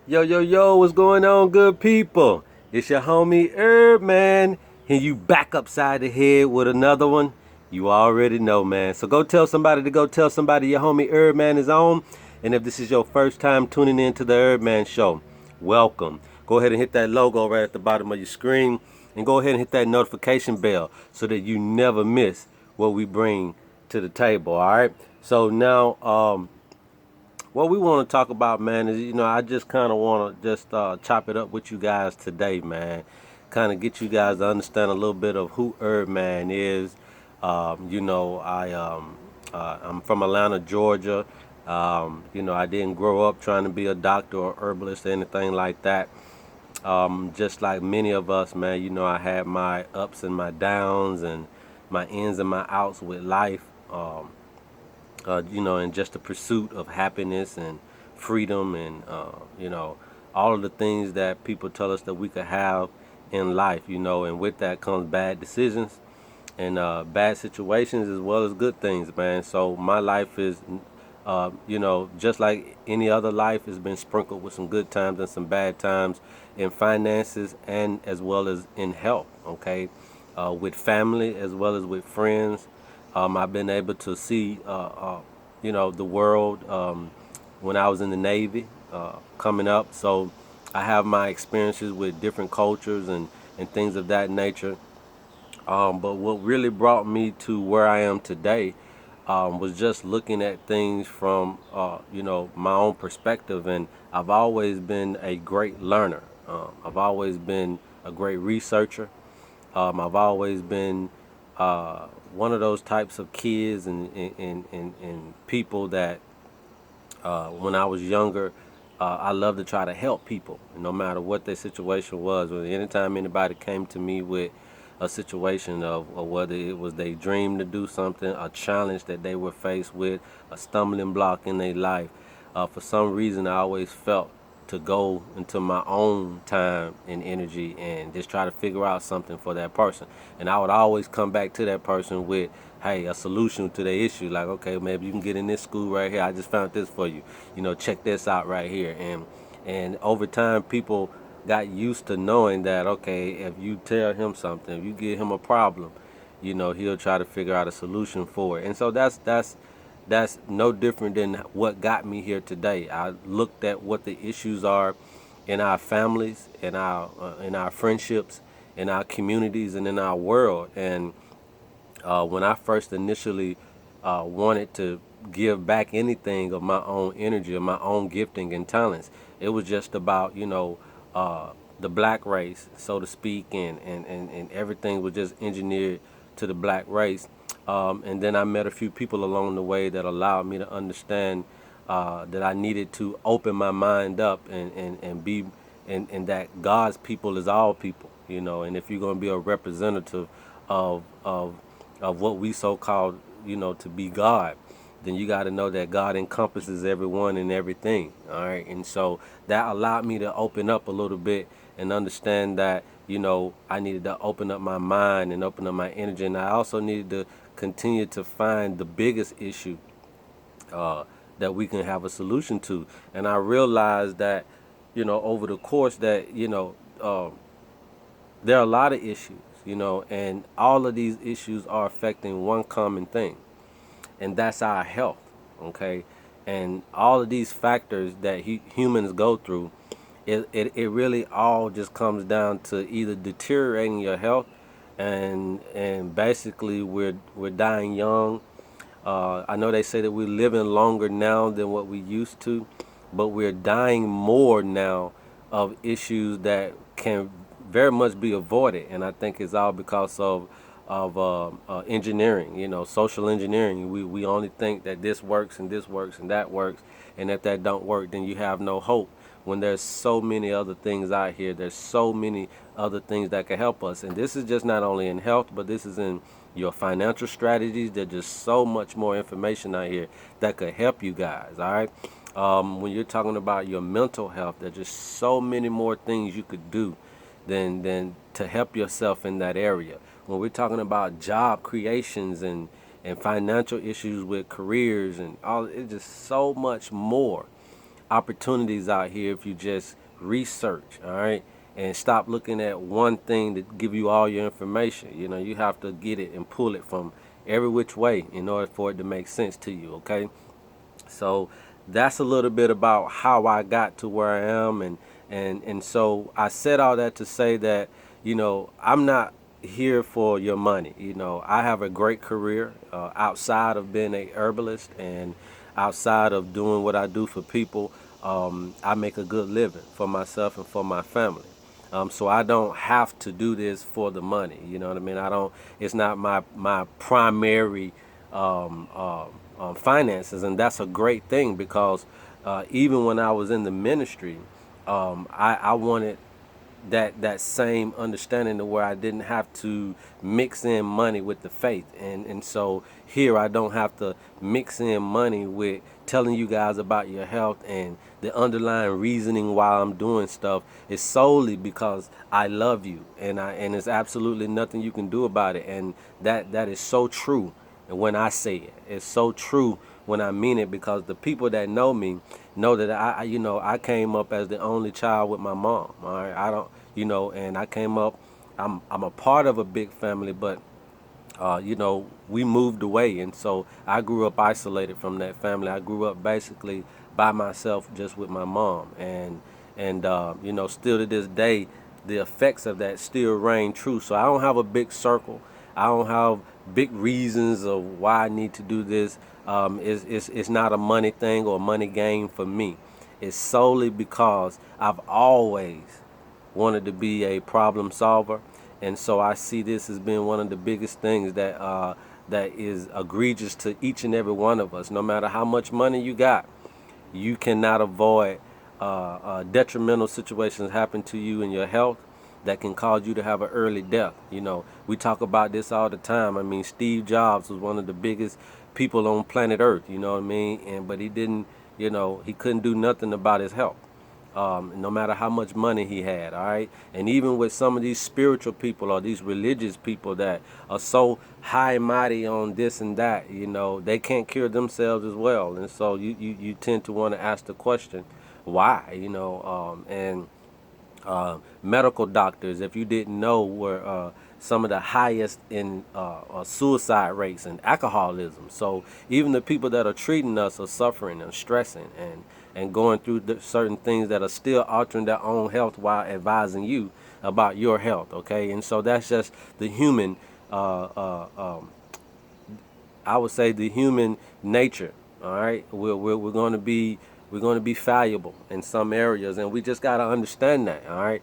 Yo, yo, yo, what's going on, good people? It's your homie Herbman, and you back upside the head with another one. You already know, man. So go tell somebody to go tell somebody your homie Herbman is on. And if this is your first time tuning in to the Herbman Show, welcome. Go ahead and hit that logo right at the bottom of your screen, and go ahead and hit that notification bell so that you never miss what we bring to the table. All right. So now, what we want to talk about, man, is I just kind of want to just chop it up with you guys today, man. Kind of get you guys to understand a little bit of who Herbman is. I'm from Atlanta, Georgia. I didn't grow up trying to be a doctor or herbalist or anything like that. Just like many of us, man, I had my ups and my downs and my ins and my outs with life. And just the pursuit of happiness and freedom and, all of the things that people tell us that we could have in life, and with that comes bad decisions and bad situations as well as good things, man. So my life is, just like any other life, has been sprinkled with some good times and some bad times in finances and as well as in health, okay? With family as well as with friends. I've been able to see, the world when I was in the Navy coming up. So I have my experiences with different cultures and things of that nature. But what really brought me to where I am today was just looking at things from, my own perspective. And I've always been a great learner. I've always been a great researcher. I've always been one of those types of kids and people that when I was younger, I loved to try to help people, no matter what their situation was. Or anytime anybody came to me with a situation of whether it was they dream to do something, a challenge that they were faced with, a stumbling block in their life, for some reason I always felt to go into my own time and energy and just try to figure out something for that person. And I would always come back to that person with, hey, a solution to their issue. Like, okay, maybe you can get in this school right here. I just found this for you. Check this out right here. And over time, people got used to knowing that, okay, if you tell him something, if you give him a problem, he'll try to figure out a solution for it. And so that's no different than what got me here today. I looked at what the issues are in our families, in our friendships, in our communities, and in our world. And when I first initially wanted to give back anything of my own energy, of my own gifting and talents, it was just about, the black race, so to speak, and everything was just engineered to the black race. And then I met a few people along the way that allowed me to understand that I needed to open my mind up and be, and that God's people is all people, and if you're going to be a representative of of what we so called, to be God, then you got to know that God encompasses everyone and everything. All right. And so that allowed me to open up a little bit and understand that, I needed to open up my mind and open up my energy. And I also needed to continue to find the biggest issue that we can have a solution to. And I realized that, over the course that, there are a lot of issues, and all of these issues are affecting one common thing, and that's our health, okay? And all of these factors that humans go through, it really all just comes down to either deteriorating your health, and basically we're dying young. I know they say that we're living longer now than what we used to, but we're dying more now of issues that can very much be avoided, and I think it's all because of engineering, social engineering. We only think that this works and this works and that works, and if that don't work, then you have no hope. When there's so many other things out here, there's so many other things that can help us, and this is just not only in health, but this is in your financial strategies. There's just so much more information out here that could help you guys. All right. When you're talking about your mental health, there's just so many more things you could do than to help yourself in that area. When we're talking about job creations and financial issues with careers and all, it's just so much more. opportunities out here if you just research, all right, and stop looking at one thing to give you all your information. You know, you have to get it and pull it from every which way in order for it to make sense to you, okay? So that's a little bit about how I got to where I am, and so I said all that to say that, you know, I'm not here for your money. You know, I have a great career outside of being a herbalist and outside of doing what I do for people. I make a good living for myself and for my family. So I don't have to do this for the money. You know what I mean? I don't. It's not my primary finances, and that's a great thing because even when I was in the ministry, I wanted that same understanding to where I didn't have to mix in money with the faith, and so here I don't have to mix in money with telling you guys about your health, and the underlying reasoning why I'm doing stuff is solely because I love you, and there's absolutely nothing you can do about it, and that is so true. And when I say it, it's so true when I mean it, because the people that know me know that you know, I came up as the only child with my mom. All right, I don't, you know, and I came up. I'm a part of a big family, but you know, we moved away, and so I grew up isolated from that family. I grew up basically by myself, just with my mom, and you know, still to this day, the effects of that still reign true. So I don't have a big circle. I don't have big reasons of why I need to do this. It's not a money thing or a money game for me. It's solely because I've always wanted to be a problem solver, and so I see this as being one of the biggest things that is egregious to each and every one of us. No matter how much money you got, you cannot avoid detrimental situations happen to you in your health that can cause you to have an early death. You know, we talk about this all the time. I mean, Steve Jobs was one of the biggest people on planet Earth. You know what I mean? And but he didn't. You know, he couldn't do nothing about his health. No matter how much money he had, all right? And even with some of these spiritual people or these religious people that are so high and mighty on this and that, you know, they can't cure themselves as well. And so you tend to want to ask the question, why? You know, and medical doctors, if you didn't know, were some of the highest in suicide rates and alcoholism. So even the people that are treating us are suffering and stressing and going through certain things that are still altering their own health while advising you about your health. Okay, and so that's just the human. I would say the human nature. All right, we're going to be fallible in some areas, and we just got to understand that. All right,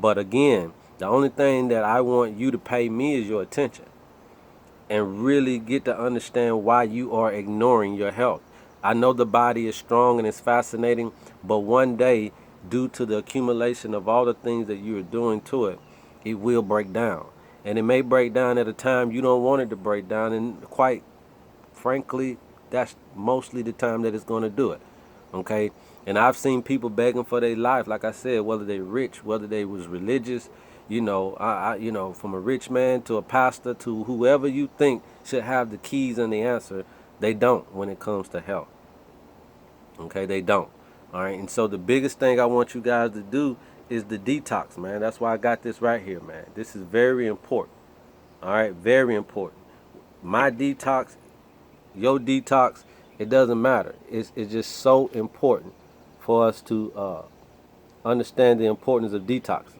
but again, the only thing that I want you to pay me is your attention, and really get to understand why you are ignoring your health. I know the body is strong and it's fascinating, but one day, due to the accumulation of all the things that you're doing to it, it will break down. And it may break down at a time you don't want it to break down, and quite frankly, that's mostly the time that it's going to do it. Okay? And I've seen people begging for their life, like I said, whether they rich, whether they was religious, you know, you know, from a rich man to a pastor to whoever you think should have the keys and the answer, they don't when it comes to health. Okay, they don't. All right, and so the biggest thing I want you guys to do is the detox, man. That's why I got this right here, man. This is very important. All right, very important. My detox, your detox, it doesn't matter. It's just so important for us to understand the importance of detoxing.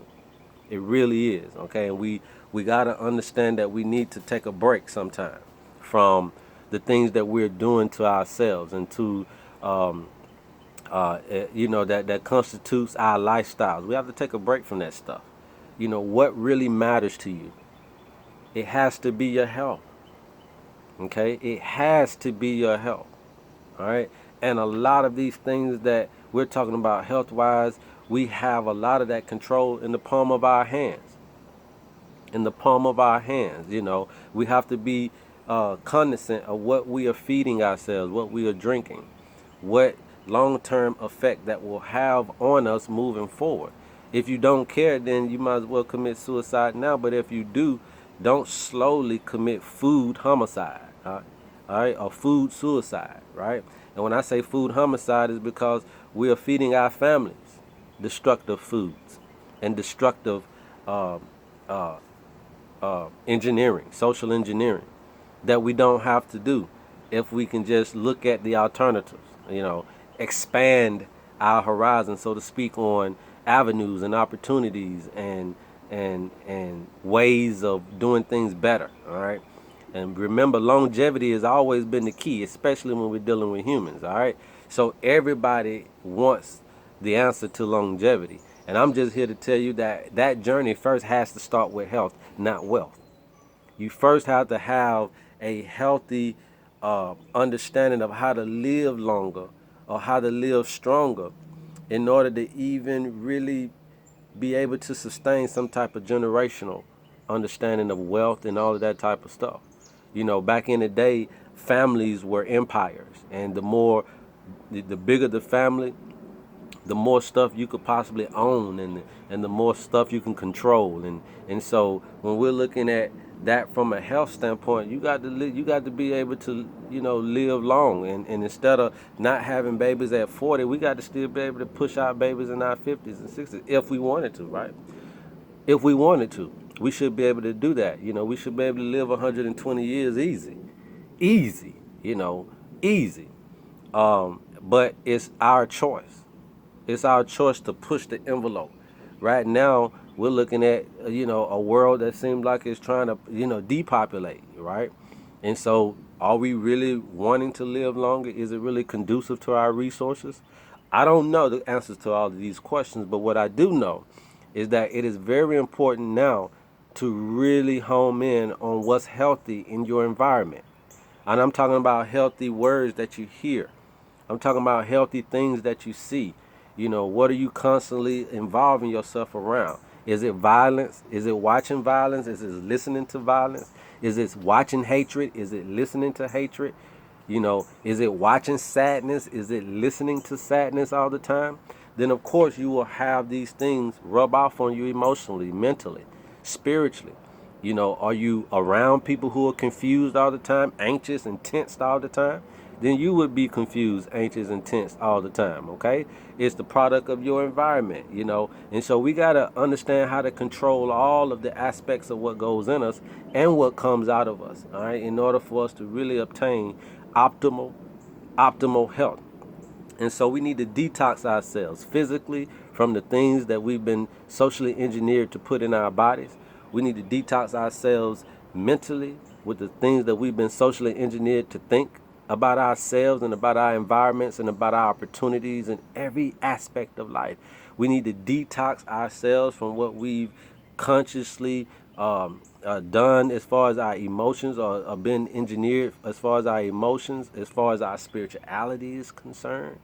It really is, okay? And we got to understand that we need to take a break sometime from the things that we're doing to ourselves and to, you know, that constitutes our lifestyles. We have to take a break from that stuff. You know, what really matters to you? It has to be your health, okay? It has to be your health, all right? And a lot of these things that we're talking about health-wise, we have a lot of that control in the palm of our hands. In the palm of our hands, you know, we have to be cognizant of what we are feeding ourselves, what we are drinking, what long-term effect that will have on us moving forward. If you don't care, then you might as well commit suicide now. But if you do, don't slowly commit food homicide, all right, or food suicide, right? And when I say food homicide, is because we are feeding our families destructive foods and destructive uh, uh, engineering, social engineering, that we don't have to do if we can just look at the alternatives, expand our horizon, so to speak, on avenues and opportunities and ways of doing things better. All right. And remember, longevity has always been the key, especially when we're dealing with humans. All right. So everybody wants the answer to longevity. And I'm just here to tell you that that journey first has to start with health, not wealth. You first have to have a healthy understanding of how to live longer or how to live stronger in order to even really be able to sustain some type of generational understanding of wealth and all of that type of stuff. Back in the day, families were empires, and the bigger the family, the more stuff you could possibly own, and the more stuff you can control. And so when we're looking at that from a health standpoint, you got to be able to live long, and instead of not having babies at 40, we got to still be able to push out babies in our 50s and 60s if we wanted to, right? If we wanted to, we should be able to do that. We should be able to live 120 years easy, easy. But it's our choice. It's our choice to push the envelope. Right now, we're looking at a world that seems like it's trying to depopulate, right? And so, are we really wanting to live longer? Is it really conducive to our resources? I don't know the answers to all of these questions, but what I do know is that it is very important now to really home in on what's healthy in your environment. And I'm talking about healthy words that you hear. I'm talking about healthy things that you see. What are you constantly involving yourself around? Is it violence? Is it watching violence? Is it listening to violence? Is it watching hatred? Is it listening to hatred? Is it watching sadness? Is it listening to sadness all the time? Then of course you will have these things rub off on you emotionally, mentally, spiritually. Are you around people who are confused all the time, anxious and tensed all the time? Then you would be confused, anxious, and tense all the time, okay? It's the product of your environment, And so we got to understand how to control all of the aspects of what goes in us and what comes out of us, all right, in order for us to really obtain optimal health. And so we need to detox ourselves physically from the things that we've been socially engineered to put in our bodies. We need to detox ourselves mentally with the things that we've been socially engineered to think about ourselves and about our environments and about our opportunities in every aspect of life. We need to detox ourselves from what we've consciously done as far as our emotions, or been engineered as far as our emotions, as far as our spirituality is concerned.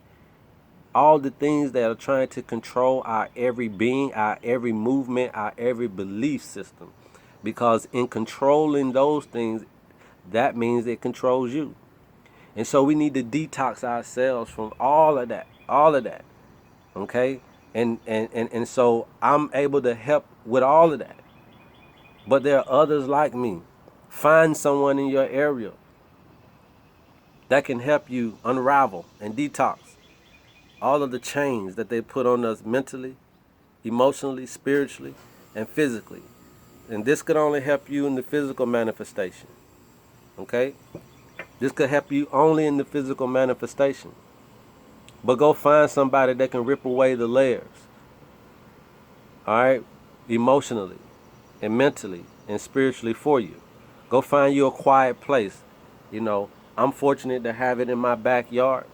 All the things that are trying to control our every being, our every movement, our every belief system. Because in controlling those things, that means it controls you. And so we need to detox ourselves from all of that, okay? And so I'm able to help with all of that. But there are others like me. Find someone in your area that can help you unravel and detox all of the chains that they put on us mentally, emotionally, spiritually, and physically. And this could only help you in the physical manifestation, okay? This could help you only in the physical manifestation. But go find somebody that can rip away the layers, all right, emotionally and mentally and spiritually for you. Go find you a quiet place. I'm fortunate to have it in my backyard,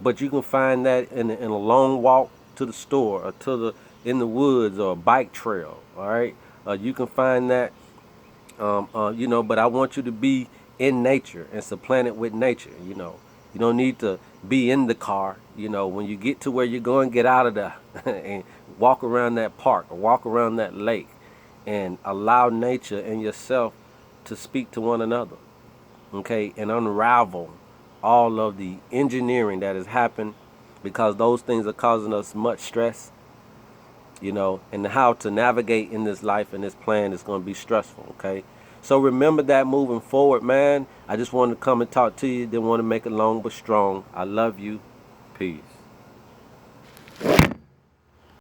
but you can find that in a long walk to the store or in the woods or a bike trail, all right? You can find that, but I want you to be in nature and supplant it with nature. You don't need to be in the car. When you get to where you're going, get out of there and walk around that park or walk around that lake and allow nature and yourself to speak to one another, okay, and unravel all of the engineering that has happened, because those things are causing us much stress, and how to navigate in this life and this plan is going to be stressful, okay? So remember that moving forward, man. I just wanted to come and talk to you. Didn't want to make it long but strong. I love you. Peace.